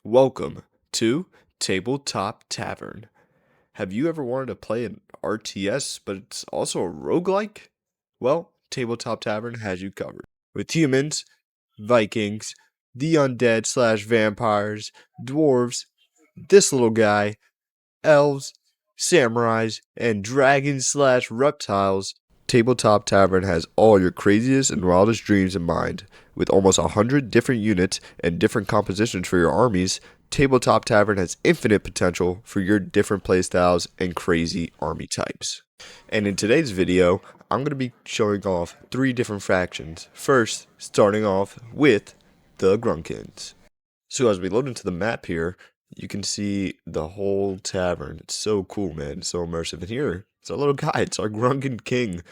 Welcome to Tabletop Tavern. Have you ever wanted to play an RTS, but it's also a roguelike? Well, Tabletop Tavern has you covered. With humans, Vikings, the undead slash vampires, dwarves, this little guy, elves, samurais, and dragons slash reptiles, Tabletop Tavern has all your craziest and wildest dreams in mind. With almost 100 different units and different compositions for your armies, Tabletop Tavern has infinite potential for your different playstyles and crazy army types. And in today's video, I'm going to be showing off 3 different factions. First, starting off with the Grunkins. So as we load into the map here, you can see the whole tavern. It's so cool, man. It's so immersive. And here, it's our little guy. It's our Grunkin King.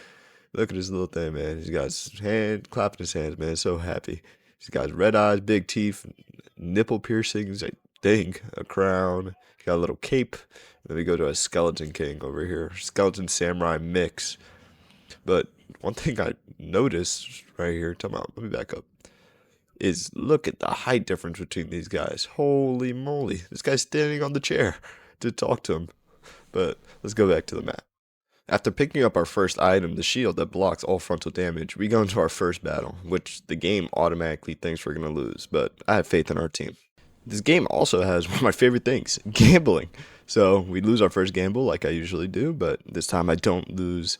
Look at his little thing, man. He's got his hand, clapping his hands, man. So happy. He's got his red eyes, big teeth, nipple piercings, I think, a crown. He's got a little cape. Then we go to a Skeleton King over here. Skeleton Samurai mix. But one thing I noticed right here, let me back up, is look at the height difference between these guys. Holy moly. This guy's standing on the chair to talk to him. But let's go back to the map. After picking up our first item, the shield that blocks all frontal damage, we go into our first battle, which the game automatically thinks we're going to lose, but I have faith in our team. This game also has one of my favorite things, gambling. So we lose our first gamble like I usually do, but this time I don't lose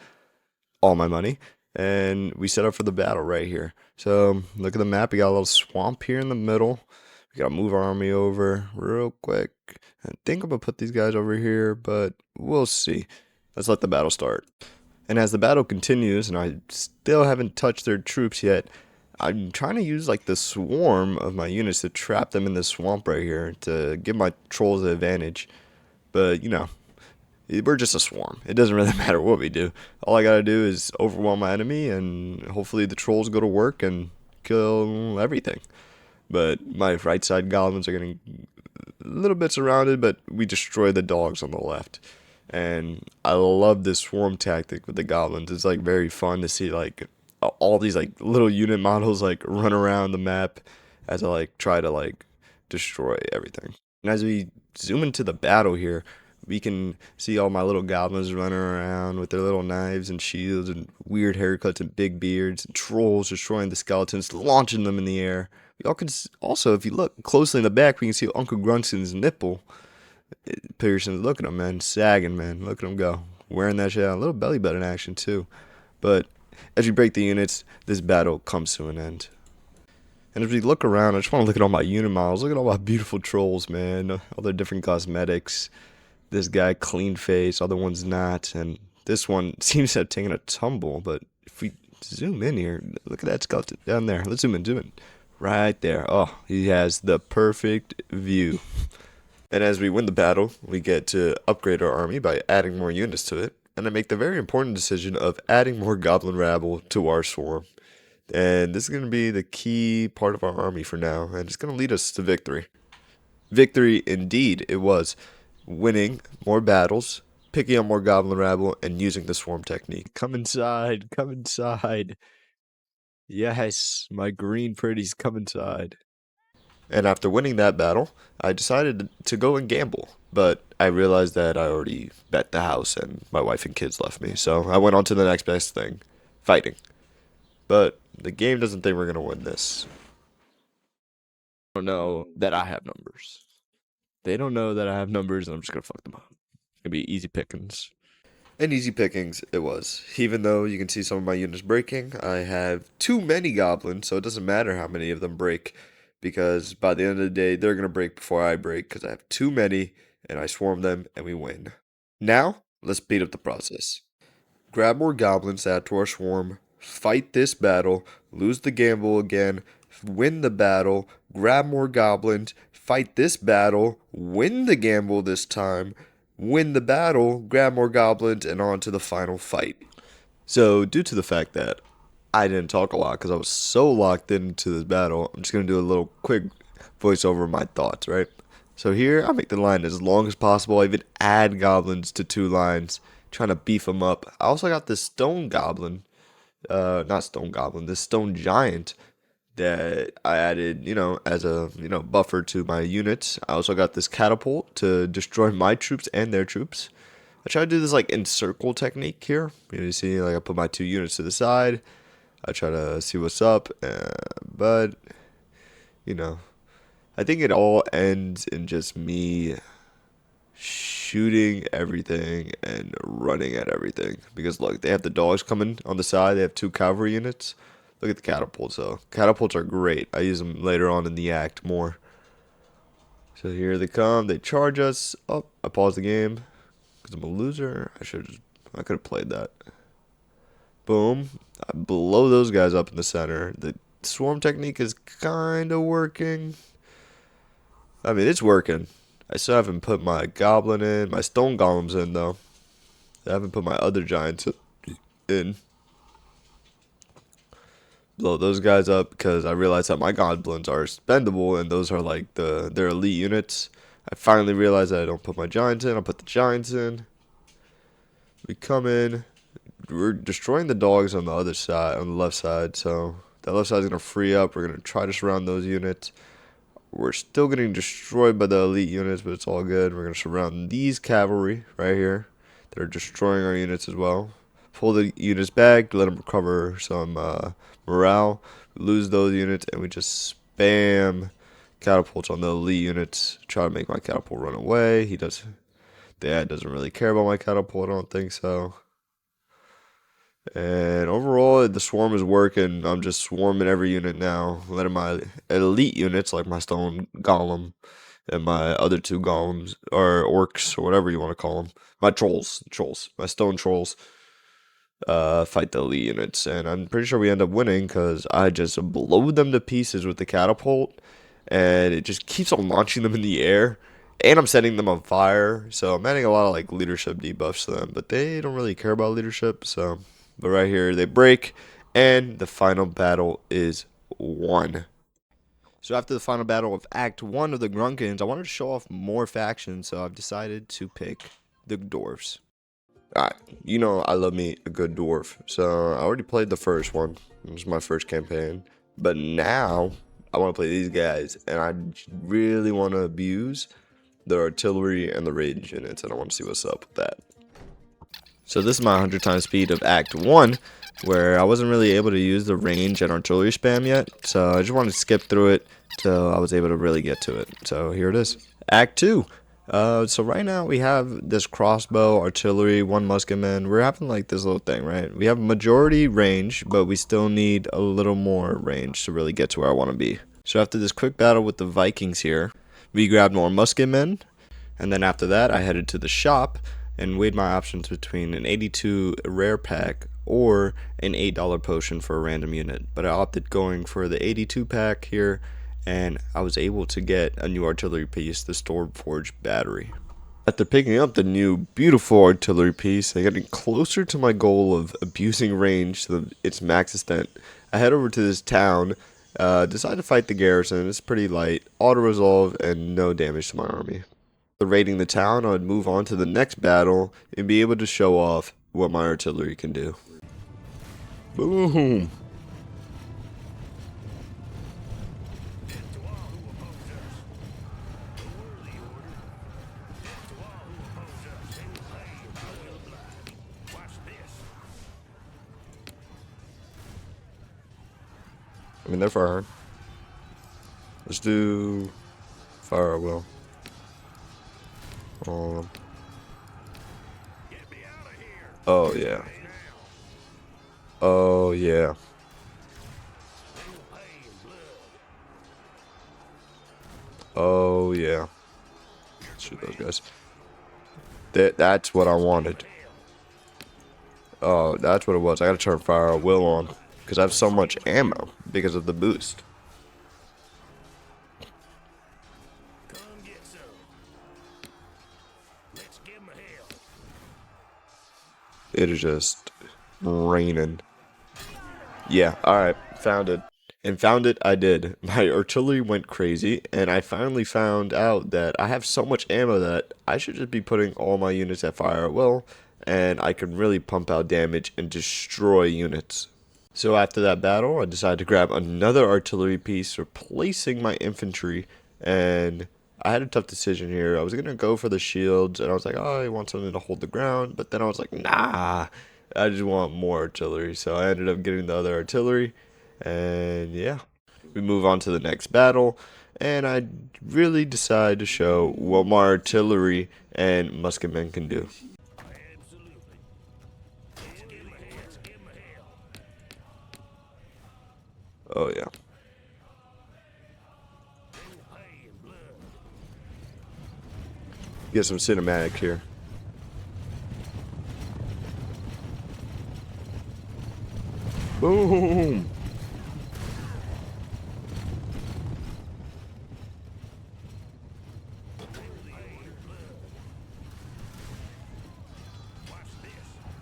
all my money. And we set up for the battle right here. So look at the map. We got a little swamp here in the middle. We got to move our army over real quick. I think I'm going to put these guys over here, but we'll see. Let's let the battle start. And as the battle continues, and I still haven't touched their troops yet, I'm trying to use like the swarm of my units to trap them in this swamp right here to give my trolls the advantage. But, you know, we're just a swarm. It doesn't really matter what we do. All I gotta do is overwhelm my enemy, and hopefully the trolls go to work and kill everything. But my right side goblins are getting a little bit surrounded, but we destroy the dogs on the left. And I love this swarm tactic with the goblins. It's like very fun to see like all these like little unit models like run around the map as I like try to like destroy everything. And as we zoom into the battle here, we can see all my little goblins running around with their little knives and shields and weird haircuts and big beards, and trolls destroying the skeletons, launching them in the air. Y'all can also, if you look closely in the back, we can see Uncle Grunson's nipple piercing. Look at him, man, sagging, man. Look at him go, wearing that shit out. A little belly button action too. But as we break the units, this battle comes to an end. And as we look around, I just want to look at all my unit models. Look at all my beautiful trolls, man. All their different cosmetics. This guy, clean face, other one's not. And this one seems to have taken a tumble. But if we zoom in here, look at that skeleton down there. Let's zoom in. Right there. Oh, he has the perfect view. And as we win the battle, we get to upgrade our army by adding more units to it. And I make the very important decision of adding more goblin rabble to our swarm. And this is going to be the key part of our army for now. And it's going to lead us to victory. Victory indeed it was. Winning more battles, picking up more goblin rabble, and using the swarm technique. Come inside, come inside. Yes, my green pretties, come inside. And after winning that battle, I decided to go and gamble. But I realized that I already bet the house and my wife and kids left me. So I went on to the next best thing, fighting. But the game doesn't think we're going to win this. I don't know that I have numbers. They don't know that I have numbers, and I'm just going to fuck them up. It's going to be easy pickings. And easy pickings it was. Even though you can see some of my units breaking, I have too many goblins, so it doesn't matter how many of them break. Because by the end of the day, they're going to break before I break, because I have too many, and I swarm them, and we win. Now, let's speed up the process. Grab more goblins to add to our swarm, fight this battle, lose the gamble again, win the battle, grab more goblins, fight this battle, win the gamble this time, win the battle, grab more goblins, and on to the final fight. So, due to the fact that I didn't talk a lot because I was so locked into this battle, I'm just going to do a little quick voiceover of my thoughts, right? So here, I make the line as long as possible. I even add goblins to 2 lines, trying to beef them up. I also got this stone goblin, not stone goblin, this stone giant that I added, as a, buffer to my units. I also got this catapult to destroy my troops and their troops. I try to do this like encircle technique here. You see, like I put my 2 units to the side. I try to see what's up, but you know, I think it all ends in just me shooting everything and running at everything. Because look, they have the dogs coming on the side. They have 2 cavalry units. Look at the catapults though. Catapults are great. I use them later on in the act more. So here they come. They charge us. Oh, I paused the game because I'm a loser. I could have played that. Boom. I blow those guys up in the center. The swarm technique is kind of working. I mean, it's working. I still haven't put my goblin in, my stone golems in though. I haven't put my other giants in. Blow those guys up because I realized that my goblins are spendable and those are like their elite units. I finally realized that I don't put my giants in. I put the giants in. We come in. We're destroying the dogs on the other side, on the left side. So that left side is gonna free up. We're gonna try to surround those units. We're still getting destroyed by the elite units, but it's all good. We're going to surround these cavalry right here that are destroying our units as well. Pull the units back, let them recover some morale. We lose those units, and we just spam catapults on the elite units. Try to make my catapult run away. Dad doesn't really care about my catapult, I don't think so. And overall, the swarm is working. I'm just swarming every unit now, letting my elite units, like my stone golem and my other 2 golems, or orcs, or whatever you want to call them, my trolls, my stone trolls, fight the elite units. And I'm pretty sure we end up winning because I just blow them to pieces with the catapult, and it just keeps on launching them in the air. And I'm setting them on fire, so I'm adding a lot of like leadership debuffs to them, but they don't really care about leadership, so. But right here, they break, and the final battle is won. So after the final battle of Act 1 of the Grunkins, I wanted to show off more factions, so I've decided to pick the dwarves. Alright, I love me a good dwarf. So I already played the first one. It was my first campaign. But now, I want to play these guys, and I really want to abuse the artillery and the range units, and I want to see what's up with that. So this is my 100 times speed of Act 1, where I wasn't really able to use the range and artillery spam yet, so I just wanted to skip through it till I was able to really get to it. So here it is. Act 2. So right now we have this crossbow, artillery, 1 musketman. We're having like this little thing, right? We have majority range, but we still need a little more range to really get to where I want to be. So after this quick battle with the Vikings here, we grabbed more musketmen, and then after that I headed to the shop and weighed my options between an 82 rare pack or an $8 potion for a random unit. But I opted going for the 82 pack here, and I was able to get a new artillery piece, the Stormforge battery. After picking up the new beautiful artillery piece and getting closer to my goal of abusing range to its max extent, I head over to this town, decide to fight the garrison. It's pretty light, auto-resolve, and no damage to my army. Raiding the town, I would move on to the next battle and be able to show off what my artillery can do. Boom! I mean, they're fire. Let's do fire will. Oh yeah. Oh yeah. Oh yeah. Shoot those guys. That's what I wanted. Oh, that's what it was. I gotta turn fire will on because I have so much ammo because of the boost. It is just raining. Yeah, alright, found it. And found it I did. My artillery went crazy, and I finally found out that I have so much ammo that I should just be putting all my units at fire at will, and I can really pump out damage and destroy units. So after that battle, I decided to grab another artillery piece, replacing my infantry, and I had a tough decision here. I was gonna go for the shields, and I was like, oh, I want something to hold the ground, but then I was like, nah, I just want more artillery. So I ended up getting the other artillery, and yeah, we move on to the next battle, and I really decided to show what my artillery and musketmen can do. Oh yeah. Get some cinematic here. Boom!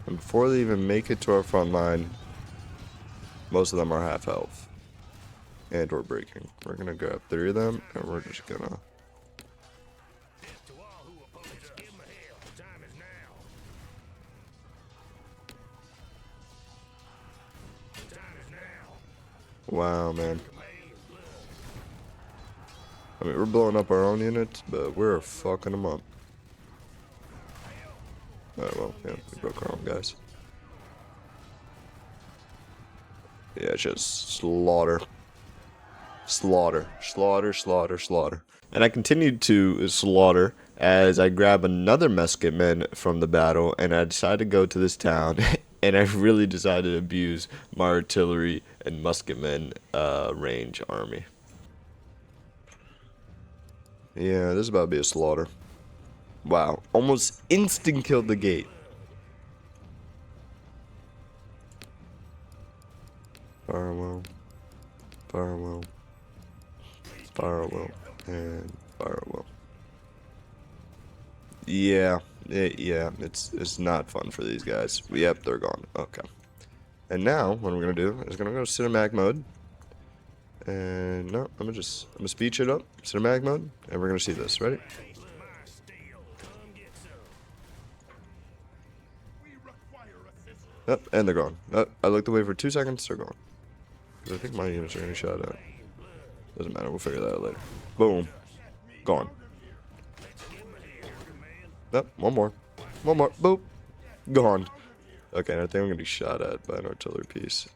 And before they even make it to our front line, most of them are half health. And we're breaking. We're gonna grab 3 of them, and we're just gonna... Wow, man. I mean, we're blowing up our own units, but we're fucking them up. Alright, well, yeah, we broke our own guys. Yeah, it's just slaughter. Slaughter. Slaughter, slaughter, slaughter. And I continued to slaughter as I grab another musketman from the battle, and I decided to go to this town, and I really decided to abuse my artillery and musketmen range army. Yeah, this is about to be a slaughter. Wow, almost instant killed the gate. Farewell, farewell, farewell, and farewell. Yeah, yeah, it's not fun for these guys. Yep, they're gone. Okay. And now, what we're gonna do is gonna go cinematic mode. And no, I'm gonna speech it up, cinematic mode, and we're gonna see this. Ready? Yep, and they're gone. I looked away for 2 seconds, they're gone. Because I think my units are getting shot at. Doesn't matter, we'll figure that out later. Boom. Gone. Yep, one more. One more. Boop. Gone. Okay, and I think I'm gonna be shot at by an artillery piece.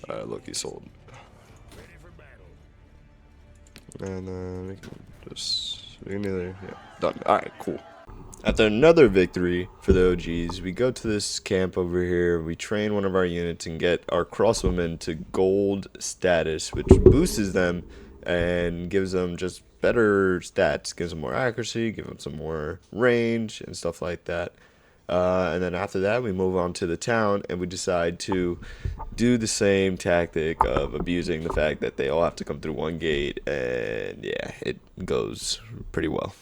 Alright, look, he sold. And then we can either, yeah, done. Alright, cool. After another victory for the OGs, we go to this camp over here, we train one of our units and get our crossbowmen to gold status, which boosts them and gives them just better stats, gives them more accuracy, gives them some more range and stuff like that. And then after that, we move on to the town, and we decide to do the same tactic of abusing the fact that they all have to come through one gate, and yeah, it goes pretty well.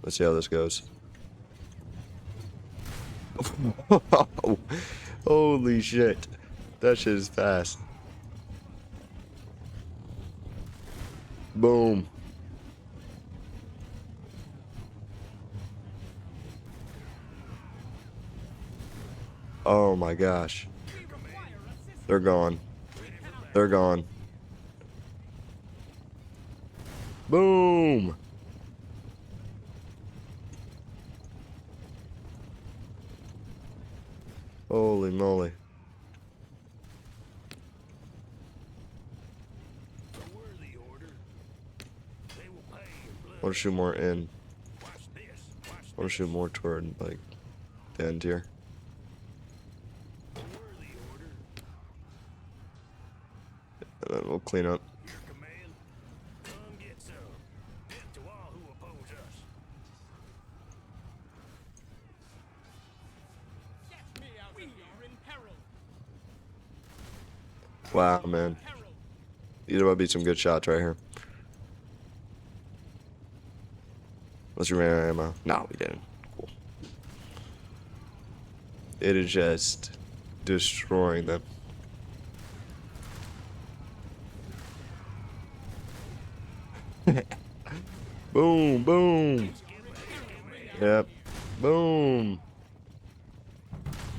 Let's see how this goes. Holy shit. That shit is fast. Boom. Oh my gosh. They're gone. They're gone. Boom. Holy moly. I want to shoot more in. I want to shoot more toward, like, the end here. And then we'll clean up. Wow, man. These are about to be some good shots right here. Unless you ran out of ammo. No, we didn't. Cool. It is just destroying them. Boom, boom. Yep. Boom.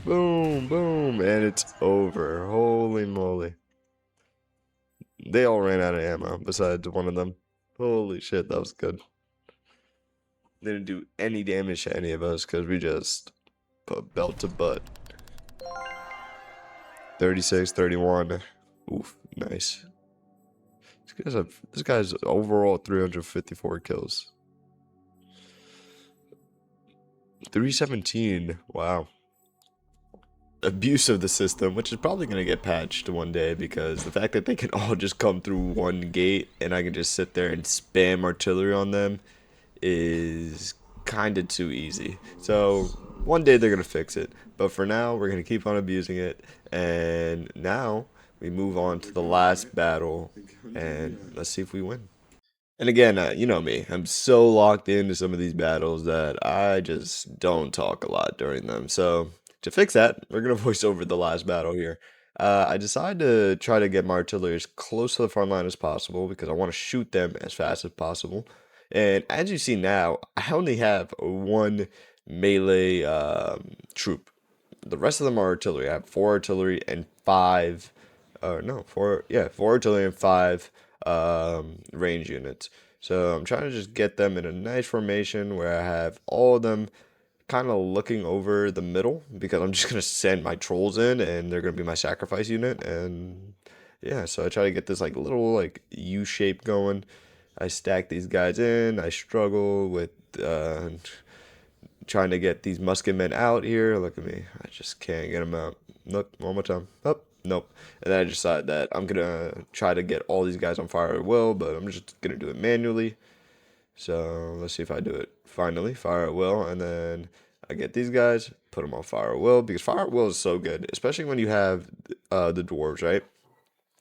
Boom, boom, and it's over. Holy moly. They all ran out of ammo besides one of them. Holy shit, that was good. They didn't do any damage to any of us because we just put belt to butt. 36, 31. Oof, nice. This guy's overall 354 kills. 317. Wow. Abuse of the system, which is probably going to get patched one day because the fact that they can all just come through one gate and I can just sit there and spam artillery on them is kind of too easy. So one day they're going to fix it. But for now, we're going to keep on abusing it. And now we move on to the last battle and let's see if we win. And again, you know me, I'm so locked into some of these battles that I just don't talk a lot during them. So to fix that, we're gonna voice over the last battle here. I decided to try to get my artillery as close to the front line as possible because I want to shoot them as fast as possible. And as you see now, I only have one melee troop. The rest of them are artillery. I have four artillery and five, no, four, yeah, four artillery and five range units. So I'm trying to just get them in a nice formation where I have all of them kind of looking over the middle because I'm just gonna send my trolls in and they're gonna be my sacrifice unit. And yeah, so I try to get this like little like U shape going. I stack these guys in. I struggle with trying to get these musket men out here. Look at me. I just can't get them out. Look, one more time. Up. Nope. And then I decide that I'm going to try to get all these guys on fire at will, but I'm just going to do it manually. So let's see if I do it. Finally, fire at will. And then I get these guys, put them on fire at will, because fire at will is so good, especially when you have the dwarves, right?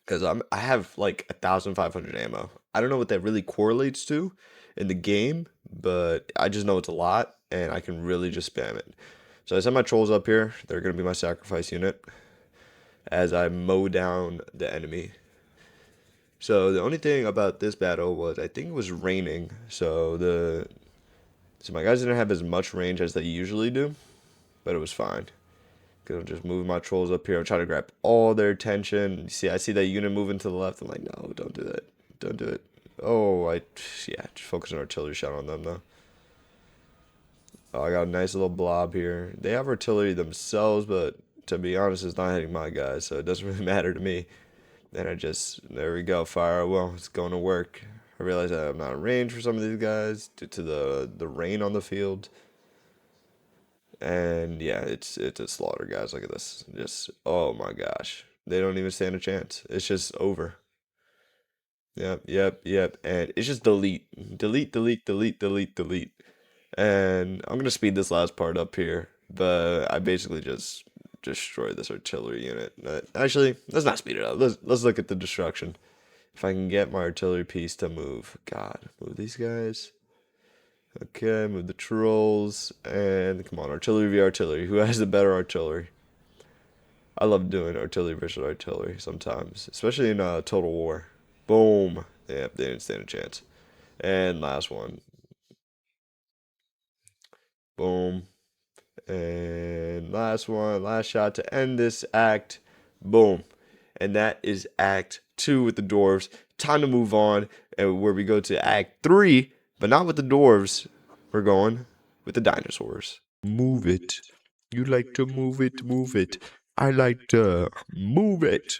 Because I have like 1,500 ammo. I don't know what that really correlates to in the game, but I just know it's a lot, and I can really just spam it. So I send my trolls up here. They're gonna be my sacrifice unit as I mow down the enemy. So the only thing about this battle was I think it was raining, so my guys didn't have as much range as they usually do, but it was fine. Cause I'm just moving my trolls up here. I'm trying to grab all their attention. You see, I see that unit moving to the left. I'm like, no, don't do that. Don't do it. Oh, yeah, just focus an artillery shot on them though. Oh, I got a nice little blob here. They have artillery themselves, but to be honest, it's not hitting my guys, so it doesn't really matter to me. Then there we go, fire. Well, it's going to work. I realize that I'm not in range for some of these guys due to the rain on the field. And yeah, it's a slaughter, guys. Look at this. Just oh my gosh. They don't even stand a chance. It's just over. Yep, yep, yep. And it's just delete. Delete, delete, delete, delete, delete. And I'm gonna speed this last part up here, but I basically just destroy this artillery unit. Actually, let's not speed it up. Let's look at the destruction. If I can get my artillery piece to move. God, move these guys. Okay, move the trolls, and come on, artillery v artillery. Who has the better artillery? I love doing artillery versus artillery sometimes, especially in Total War. Boom. Yep, they didn't stand a chance. And last one. Boom. And last one, last shot to end this act. Boom. And that is Act 2 with the dwarves. Time to move on, and where we go to Act 3, but not with the dwarves. We're going with the dinosaurs. Move it. You like to move it, move it. I like to move it.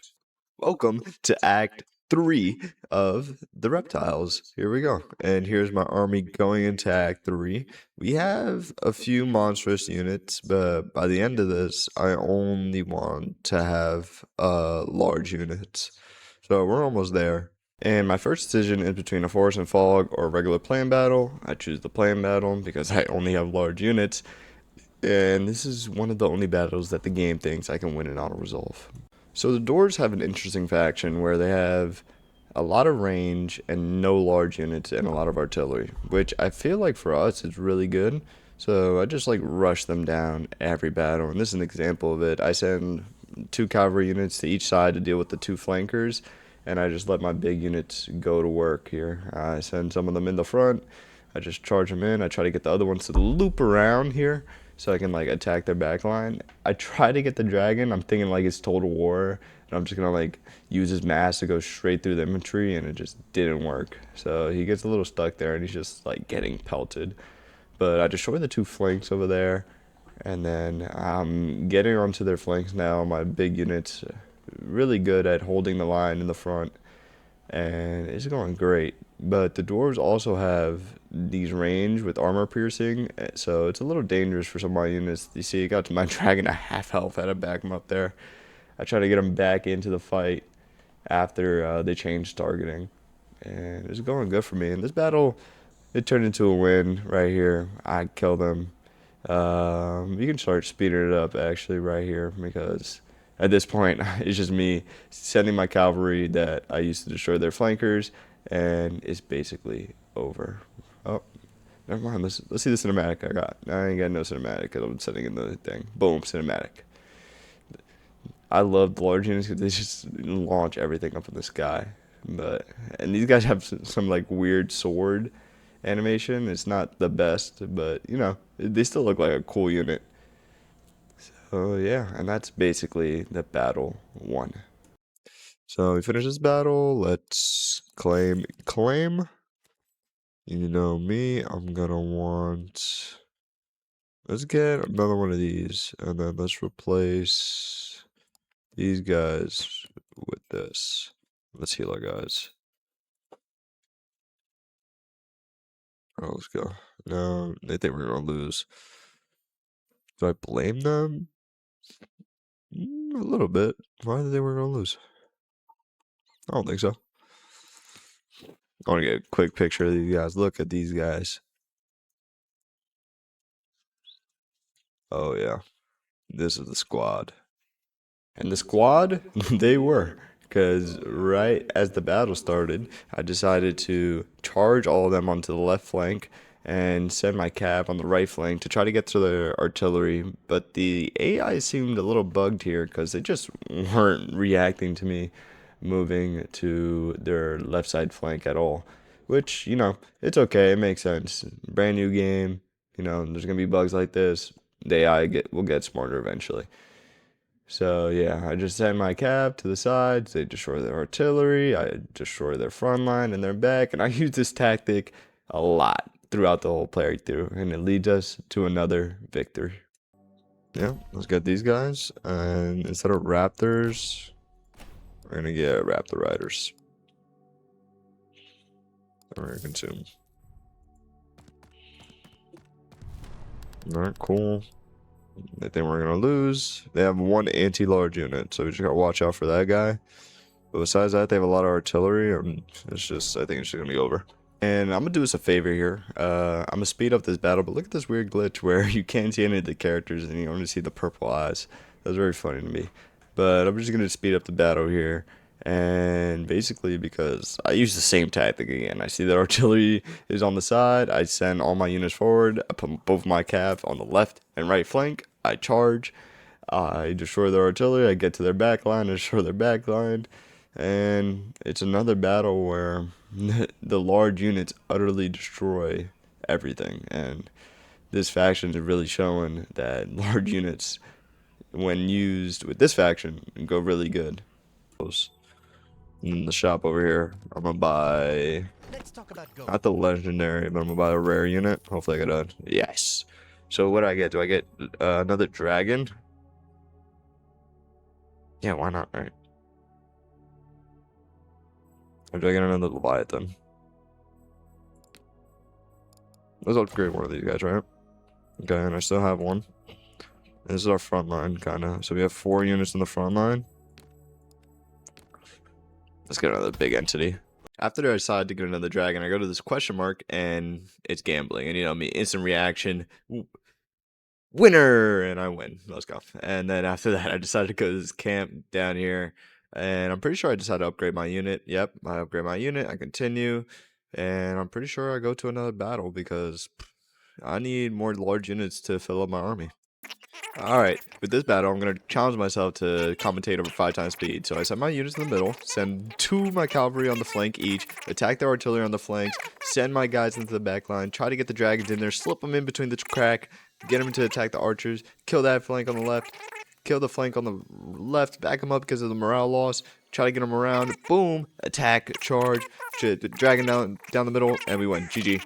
Welcome to Act 3 of the reptiles. Here we go. And here's my army going into Act 3. We have a few monstrous units, but by the end of this, I only want to have large units. So we're almost there. And my first decision is between a forest and fog or a regular plane battle. I choose the plane battle because I only have large units. And this is one of the only battles that the game thinks I can win in auto resolve. So the Doors have an interesting faction where they have a lot of range and no large units and a lot of artillery, which I feel like for us is really good. So I just like rush them down every battle, and this is an example of it. I send two cavalry units to each side to deal with the two flankers, and I just let my big units go to work here. I send some of them in the front. I just charge them in. I try to get the other ones to loop around here so I can like attack their back line. I try to get the dragon. I'm thinking like it's Total War, and I'm just gonna like use his mass to go straight through the infantry, and it just didn't work. So he gets a little stuck there, and he's just like getting pelted. But I destroy the two flanks over there, and then I'm getting onto their flanks now. My big unit's really good at holding the line in the front, and it's going great. But the dwarves also have these range with armor piercing, so it's a little dangerous for some of my units. You see, it got to my dragon at half health. I had to back him up there. I try to get him back into the fight after they changed targeting, and it's going good for me. In this battle, it turned into a win right here. I killed them. You can start speeding it up actually right here because at this point it's just me sending my cavalry that I used to destroy their flankers, and it's basically over. Oh, never mind. Let's see the cinematic I got. I ain't got no cinematic because I'm setting in the thing. Boom, cinematic. I love the large units because they just launch everything up in the sky. But and these guys have some like weird sword animation. It's not the best, but you know they still look like a cool unit. So yeah, and that's basically the battle won. So we finish this battle. Let's claim. You know me. I'm gonna want. Let's get another one of these, and then let's replace these guys with this. Let's heal our guys. Oh, let's go. No, they think we're gonna lose. Do I blame them? A little bit. Why did they think we're gonna lose? I don't think so. I want to get a quick picture of these guys. Look at these guys. Oh yeah, this is the squad. And the squad, they were. Because right as the battle started, I decided to charge all of them onto the left flank and send my cav on the right flank to try to get to their artillery. But the AI seemed a little bugged here because they just weren't reacting to me moving to their left side flank at all. Which, you know, it's okay. It makes sense. Brand new game. You know, there's going to be bugs like this. The AI will get smarter eventually. So yeah, I just send my cav to the sides. They destroy their artillery. I destroy their front line and their back. And I use this tactic a lot throughout the whole playthrough, and it leads us to another victory. Yeah, let's get these guys. And instead of raptors, we're gonna get raptor riders. And we're gonna consume. All right, cool. They think we're gonna lose. They have one anti-large unit, so we just gotta watch out for that guy. But besides that, they have a lot of artillery, and it's just, I think it's just gonna be over. And I'm gonna do us a favor here. I'm gonna speed up this battle, but look at this weird glitch where you can't see any of the characters and you only see the purple eyes. That was very funny to me. But I'm just gonna speed up the battle here. And basically, because I use the same tactic again, I see that artillery is on the side. I send all my units forward. I put both my cav on the left and right flank. I charge. I destroy their artillery. I get to their back line. I destroy their back line. And it's another battle where the large units utterly destroy everything. And this faction is really showing that large units, when used with this faction, go really good. In the shop over here, I'm gonna buy not the legendary, but I'm gonna buy a rare unit. Hopefully I get a yes. So what do I get? Do I get another dragon? Yeah, why not? All right. Or do I get another Leviathan? Let's upgrade one of these guys, right? Okay, and I still have one. And this is our front line, kind of. So we have 4 units in the front line. Let's get another big entity. After I decide to get another dragon, I go to this question mark, and it's gambling. And you know me, instant reaction, winner, and I win. Let's go. And then after that, I decided to go to this camp down here, and I'm pretty sure I decided to upgrade my unit. Yep, I upgrade my unit. I continue, and I'm pretty sure I go to another battle because I need more large units to fill up my army. Alright, with this battle, I'm going to challenge myself to commentate over 5 times speed. So I send my units in the middle, send 2 of my cavalry on the flank each, attack the artillery on the flanks, send my guys into the back line, try to get the dragons in there, slip them in between the crack, get them to attack the archers, kill that flank on the left, kill the flank on the left, back them up because of the morale loss, try to get them around, boom, attack, charge, dragon down the middle, and we win. GG.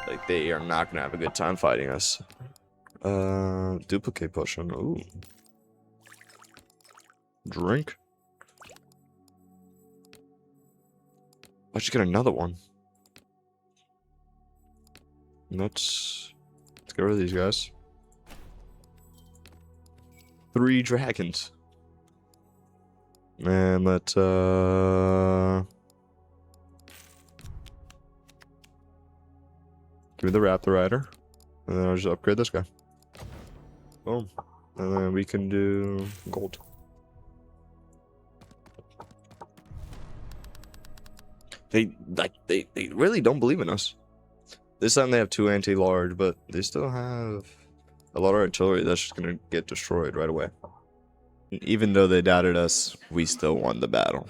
Like, they are not going to have a good time fighting us. Duplicate potion. Ooh. Drink. I should get another one. Let's get rid of these guys. 3 dragons. And let's give me the Raptor Rider. And then I'll just upgrade this guy. Boom. And then we can do gold. They really don't believe in us. This time they have 2 anti-large, but they still have a lot of artillery that's just gonna get destroyed right away. Even though they doubted us, we still won the battle.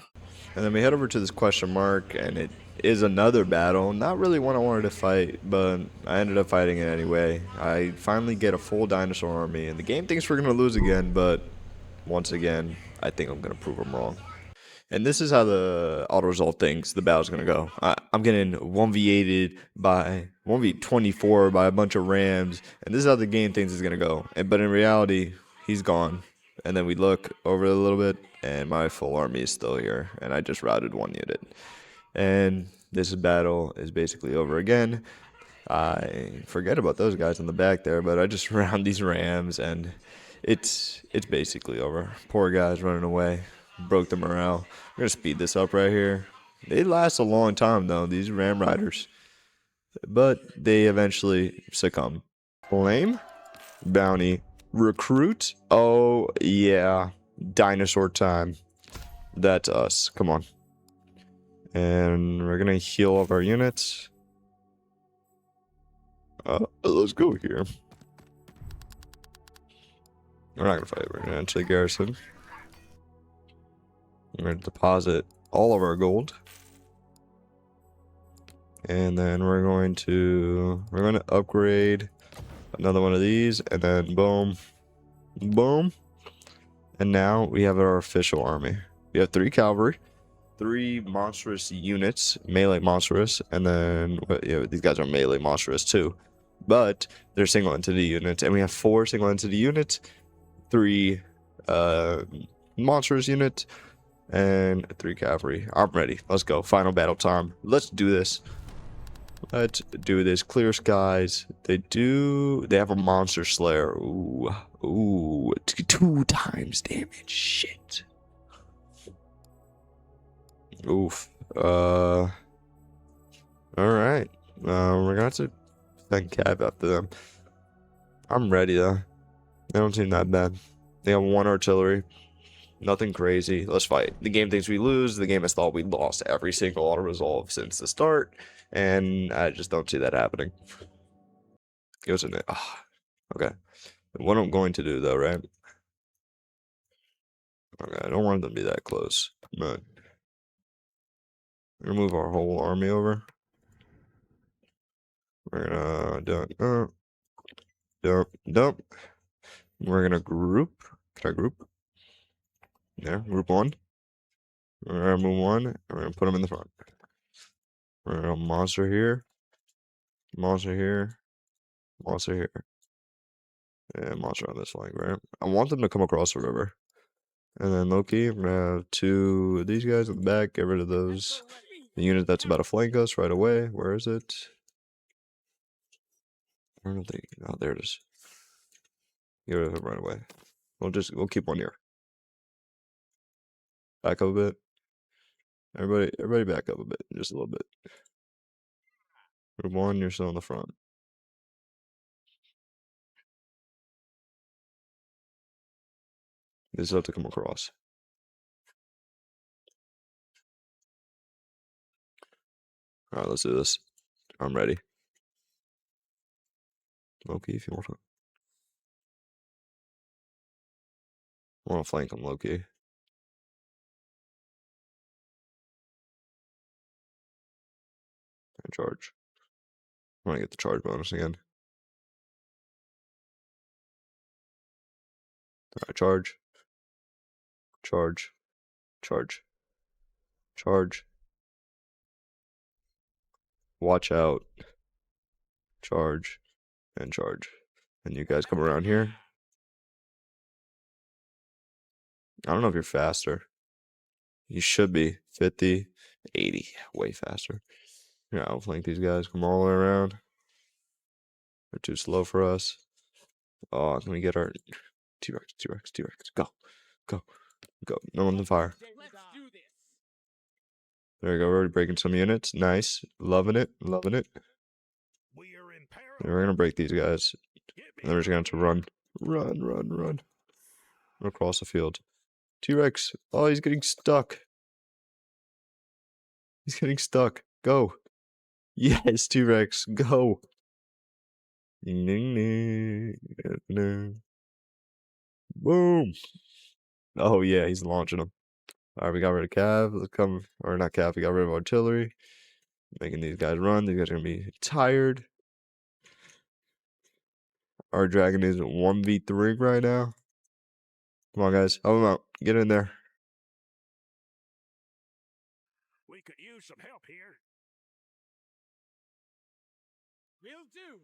And then we head over to this question mark, and it is another battle. Not really one I wanted to fight, but I ended up fighting it anyway. I finally get a full dinosaur army, and the game thinks we're going to lose again, but once again, I think I'm going to prove them wrong. And this is how the auto result thinks the battle's going to go. I'm getting 1v8'd by 1v24 by a bunch of rams, and this is how the game thinks it's going to go. But in reality, he's gone. And then we look over a little bit, and my full army is still here, and I just routed 1 unit. And this battle is basically over again. I forget about those guys in the back there, but I just round these rams, and it's basically over. Poor guys running away. Broke the morale. We're gonna speed this up right here. They last a long time though, these ram riders. But they eventually succumb. Claim? Bounty. Recruit? Oh yeah. Dinosaur time. That's us. Come on. And we're gonna heal all of our units. Let's go here. We're not gonna fight. We're gonna enter the garrison. We're gonna deposit all of our gold. And then we're going to upgrade another one of these, and then boom, boom. And now we have our official army. We have 3 cavalry, 3 monstrous units, melee monstrous, and then these guys are melee monstrous too, but they're single entity units, and we have 4 single entity units, 3 monstrous units, and 3 cavalry. I'm ready. Let's go. Final battle time. Let's do this. Let's do this. Clear skies. They have a monster slayer. Ooh, 2 times damage. Shit. Oof. All right. We're gonna have to send Cav after them. I'm ready though. They don't seem that bad. They have 1 artillery. Nothing crazy. Let's fight. The game thinks we lose. The game has thought we lost every single auto resolve since the start, and I just don't see that happening. It was an okay. What I'm going to do though, right? Okay, I don't want them to be that close, but we're gonna move our whole army over. We're gonna dump. We're gonna group. Can I group? There, group 1. We're gonna move 1, and we're gonna put them in the front. We're gonna monster here, monster here, monster here, and monster on this flank, right? I want them to come across the river. And then Loki, I'm gonna have 2 of these guys in the back, get rid of those. The unit that's about to flank us right away. Where is it? I don't think. Oh, there it is. Get rid of him right away. We'll keep 1 here. Back up a bit. Everybody back up a bit, just a little bit. Group 1, you're still in the front. They still have to come across. Alright, let's do this. I'm ready. Loki, if you want to. I want to flank him low-key. And charge. I want to get the charge bonus again. Alright, charge. Charge. Charge. Charge. Watch out. Charge. And charge. And you guys come around here. I don't know if you're faster. You should be. 50, 80. Way faster. Yeah, I'll flank these guys. Come all the way around. They're too slow for us. Oh, can we get our T-Rex, T-Rex, T-Rex. Go. Go. Go. No one's on fire. There we go. We're already breaking some units. Nice. Loving it. Loving it. And we're going to break these guys. And they're just going to run. Run, run, run. Across the field. T-Rex. Oh, he's getting stuck. He's getting stuck. Go. Yes, T-Rex. Go. Boom. Oh, yeah, he's launching them. Alright, we got rid of Cav. Let's come. Or not Cav, we got rid of artillery. Making these guys run. These guys are going to be tired. Our dragon is 1v3 right now. Come on, guys. Help him out. Get in there. We could use some help here. Will do.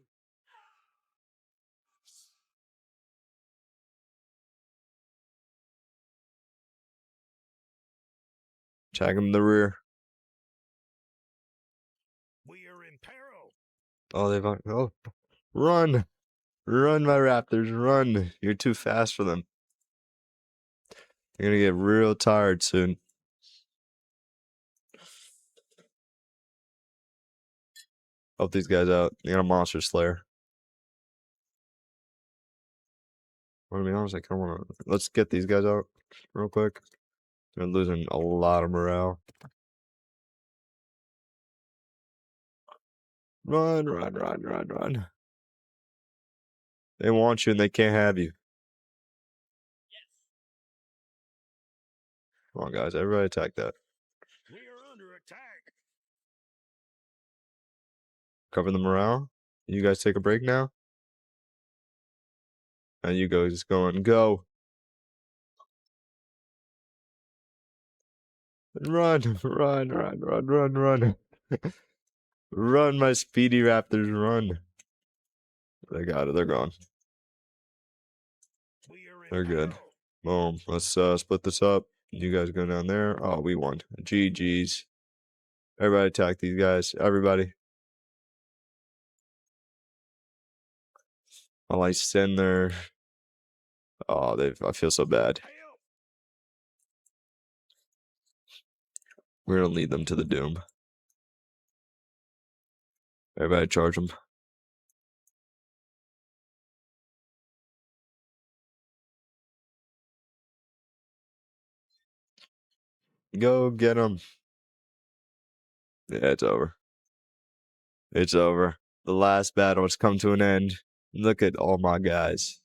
Tag him in the rear. We are in peril. Oh, they've... Oh. Run. Run, my raptors. Run. You're too fast for them. You're going to get real tired soon. Help these guys out. They got a monster slayer. I want to be honest, I kind of want to... Let's get these guys out real quick. They're losing a lot of morale. Run, run, run, run, run. They want you and they can't have you. Come on, guys. Everybody attack that. We are under attack. Cover the morale. You guys take a break now. And you guys going, go. Run, run, run, run, run, run. Run, my speedy raptors, run. They got it. They're gone. They're good. Boom. Let's split this up. You guys go down there. Oh, we won. GG's. Everybody attack these guys. Everybody. I'll like send their... Oh, I feel so bad. We're gonna lead them to the doom. Everybody charge them. Go get them. Yeah, it's over. It's over. The last battle has come to an end. Look at all my guys.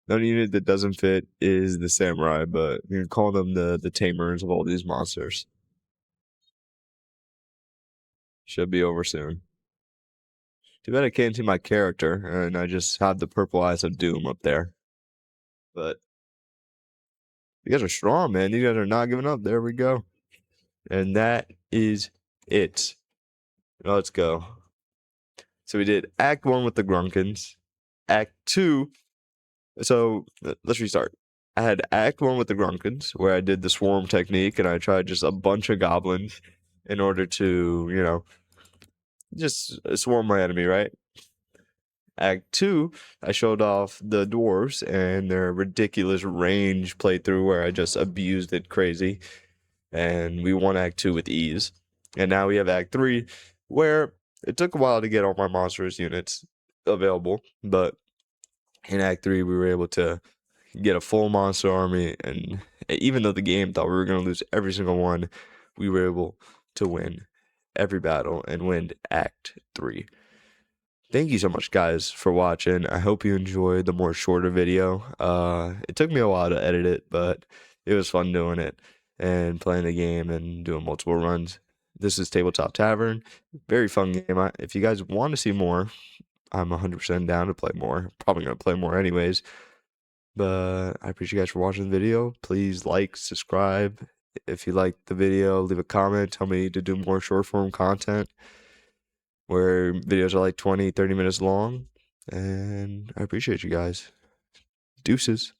The only unit that doesn't fit is the samurai, but you can call them the tamers of all these monsters. Should be over soon. Too bad I can't see my character, and I just have the purple eyes of doom up there. But you guys are strong, man. You guys are not giving up. There we go. And that is it. Let's go. So we did Act 1 with the Grunkins. Act 2. So let's restart. I had Act 1 with the Grunkins, where I did the swarm technique, and I tried just a bunch of goblins in order to, you know, just swarm my enemy, right? Act 2, I showed off the dwarves and their ridiculous range playthrough where I just abused it crazy. And we won Act 2 with ease. And now we have Act 3, where it took a while to get all my monstrous units available. But in Act 3, we were able to get a full monster army. And even though the game thought we were going to lose every single one, we were able to win. every battle and win Act 3. Thank you so much, guys, for watching. I hope you enjoyed the more shorter video. It took me a while to edit it, but it was fun doing it and playing the game and doing multiple runs. This is Tabletop Tavern. Very fun game. If you guys want to see more, I'm 100% down to play more. Probably going to play more anyways. But I appreciate you guys for watching the video. Please like, subscribe. If you liked the video, leave a comment. Tell me to do more short form content where videos are like 20, 30 minutes long. And I appreciate you guys. Deuces.